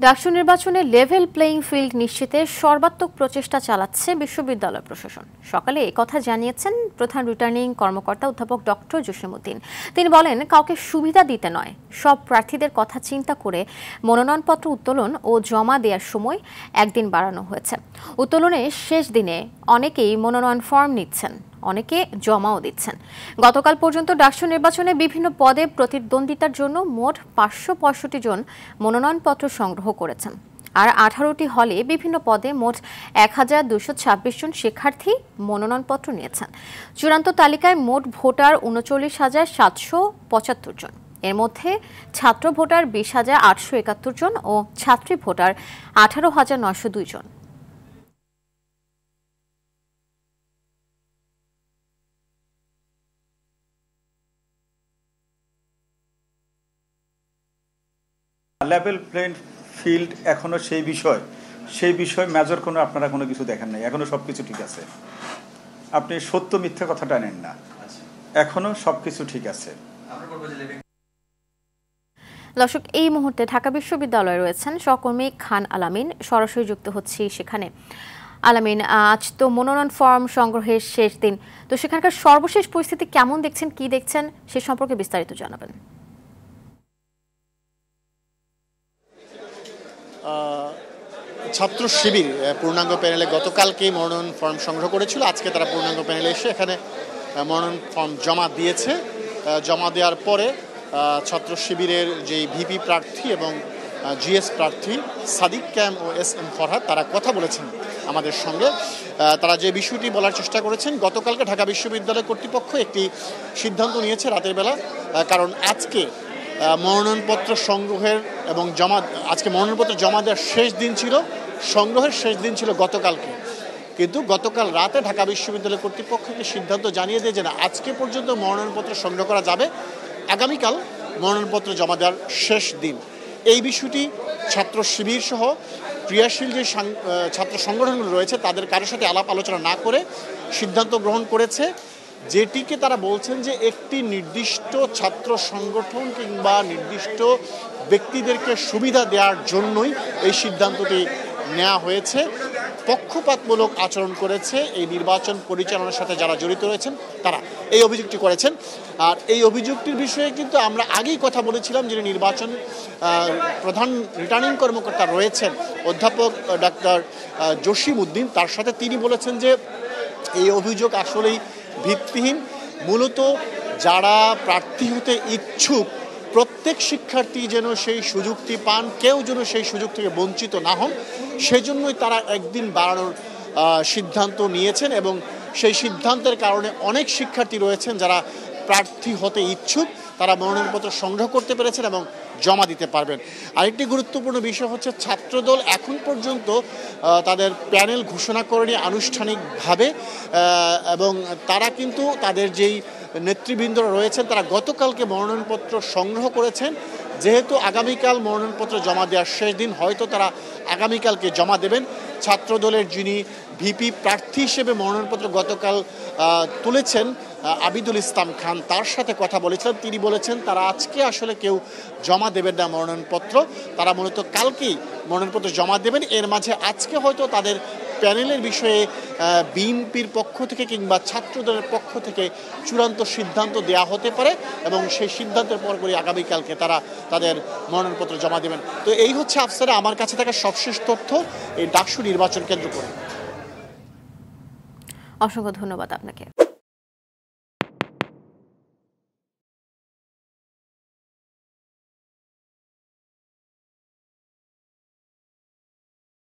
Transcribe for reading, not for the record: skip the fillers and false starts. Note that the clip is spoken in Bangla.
ডাকসু নির্বাচনে লেভেল প্লেইং ফিল্ড নিশ্চিতে সর্বাত্মক প্রচেষ্টা চালাচ্ছে বিশ্ববিদ্যালয় প্রশাসন। সকালে একথা জানিয়েছেন প্রধান রিটার্নিং কর্মকর্তা অধ্যাপক ডক্টর জসিমউদ্দিন। তিনি বলেন, কাউকে সুবিধা দিতে নয়, সব প্রার্থীদের কথা চিন্তা করে মনোনয়নপত্র উত্তোলন ও জমা দেওয়ার সময় একদিন বাড়ানো হয়েছে। উত্তোলনের শেষ দিনে অনেকেই মনোনয়ন ফর্ম নিচ্ছেন, অনেকে জমাও দিচ্ছেন। গতকাল পর্যন্ত ডাকসু নির্বাচনে বিভিন্ন পদে প্রতিদ্বন্দ্বিতার জন্য মোট 565 জন মনোনয়নপত্র সংগ্রহ করেছেন। আর 18টি হলে বিভিন্ন পদে মোট 1226 জন শিক্ষার্থী মনোনয়নপত্র নিয়েছেন। চূড়ান্ত তালিকায় মোট ভোটার 39,775 জন। এর মধ্যে ছাত্র ভোটার 20,871 জন ও ছাত্রী ভোটার 18,902 জন। লেভেল প্লেইং ফিল্ড এখনো সেই বিষয় মেজর আপনারা কোনো কিছু দেখেন নাই। এখনো সবকিছু ঠিক আছে। আপনি সত্য মিথ্যা কথাটা নেন না, এখনো সবকিছু ঠিক আছে। দর্শক, এই মুহূর্তে ঢাকা বিশ্ববিদ্যালয়ে রয়েছেন সহকর্মী খান আলামিন, সরাসরি যুক্ত হচ্ছি সেখানে। আলামিন, আজ তো মনোনয়ন ফর্ম সংগ্রহের শেষ দিন, তো সেখানকার সর্বশেষ পরিস্থিতি কেমন দেখছেন, কি দেখছেন সে সম্পর্কে বিস্তারিত জানাবেন। ছাত্র শিবির পূর্ণাঙ্গ প্যানেলে গতকালকেই মনোনয়ন ফর্ম সংগ্রহ করেছিল। আজকে তারা পূর্ণাঙ্গ প্যানেলে এসে এখানে মনোনয়ন ফর্ম জমা দিয়েছে। জমা দেওয়ার পরে ছাত্র শিবিরের যেই ভিপি প্রার্থী এবং জিএস প্রার্থী সাদিক ক্যাম ও এস এম ফরহাদ তারা কথা বলেছেন আমাদের সঙ্গে। তারা যে বিষয়টি বলার চেষ্টা করেছেন, গতকালকে ঢাকা বিশ্ববিদ্যালয় কর্তৃপক্ষ একটি সিদ্ধান্ত নিয়েছে রাতের বেলা, কারণ আজকে মনোনয়নপত্র সংগ্রহের এবং আজকে মনোনয়নপত্র জমা দেওয়ার শেষ দিন ছিল, সংগ্রহের শেষ দিন ছিল গতকালকে। কিন্তু গতকাল রাতে ঢাকা বিশ্ববিদ্যালয় কর্তৃপক্ষ একটি সিদ্ধান্ত জানিয়ে দিয়ে যে না, আজকে পর্যন্ত মনোনয়নপত্র সংগ্রহ করা যাবে, আগামীকাল মনোনয়নপত্র জমা দেওয়ার শেষ দিন। এই বিষয়টি ছাত্র শিবির সহ ক্রিয়াশীল যে ছাত্র সংগঠনগুলো রয়েছে তাদের কারোর সাথে আলাপ আলোচনা না করে সিদ্ধান্ত গ্রহণ করেছে, যেটিকে তারা বলছেন যে একটি নির্দিষ্ট ছাত্র সংগঠন কিংবা নির্দিষ্ট ব্যক্তিদেরকে সুবিধা দেওয়ার জন্যই এই সিদ্ধান্তটি নেওয়া হয়েছে। পক্ষপাতমূলক আচরণ করেছে এই নির্বাচন পরিচালনার সাথে যারা জড়িত রয়েছেন তারা এই অভিযোগটি করেছেন। আর এই অভিযোগটির বিষয়ে কিন্তু আমরা আগেই কথা বলেছিলাম, যিনি নির্বাচন প্রধান রিটার্নিং কর্মকর্তা রয়েছেন অধ্যাপক ডাক্তার জসিমউদ্দিন, তার সাথে তিনি বলেছেন যে এই অভিযোগ আসলেই ভিত্তিহীন। মূলত যারা প্রার্থী হতে ইচ্ছুক প্রত্যেক শিক্ষার্থী যেন সেই সুযোগটি পান, কেউ যেন সেই সুযোগ থেকে বঞ্চিত না হন, সেজন্যই তারা একদিন বাড়ানোর সিদ্ধান্ত নিয়েছেন। এবং সেই সিদ্ধান্তের কারণে অনেক শিক্ষার্থী রয়েছেন যারা প্রার্থী হতে ইচ্ছুক, তারা মনোনয়নপত্র সংগ্রহ করতে পেরেছেন এবং জমা দিতে পারবেন। আরেকটি গুরুত্বপূর্ণ বিষয় হচ্ছে, ছাত্রদল এখন পর্যন্ত তাদের প্যানেল ঘোষণা করেনি আনুষ্ঠানিকভাবে, এবং তারা কিন্তু তাদের যেই নেতৃবৃন্দরা রয়েছেন তারা গতকালকে মনোনয়নপত্র সংগ্রহ করেছেন। যেহেতু আগামীকাল মনোনয়নপত্র জমা দেওয়ার শেষ দিন, হয়তো তারা আগামীকালকে জমা দেবেন। ছাত্রদলের যিনি ভিপি প্রার্থী হিসেবে মনোনয়নপত্র গতকাল তুলেছেন আবিদুল ইসলাম খান, তার সাথে কথা বলেছিলাম। তিনি বলেছেন তারা আজকে আসলে কেউ জমা দেবেন না মনোনয়নপত্র, তারা মূলত কালকেই মনোনয়নপত্র জমা দেবেন। এর মাঝে আজকে হয়তো তাদের প্যানেলের বিষয়ে বিএনপির পক্ষ থেকে কিংবা ছাত্রদলের পক্ষ থেকে চূড়ান্ত সিদ্ধান্ত দেয়া হতে পারে, এবং সেই সিদ্ধান্তের পরপরই আগামীকালকে তারা তাদের মনোনয়নপত্র জমা দেবেন। তো এই হচ্ছে আফসারে আমার কাছে থাকা সবশেষ তথ্য এই ডাকসু নির্বাচন কেন্দ্র করে। অসংখ্য ধন্যবাদ আপনাকে।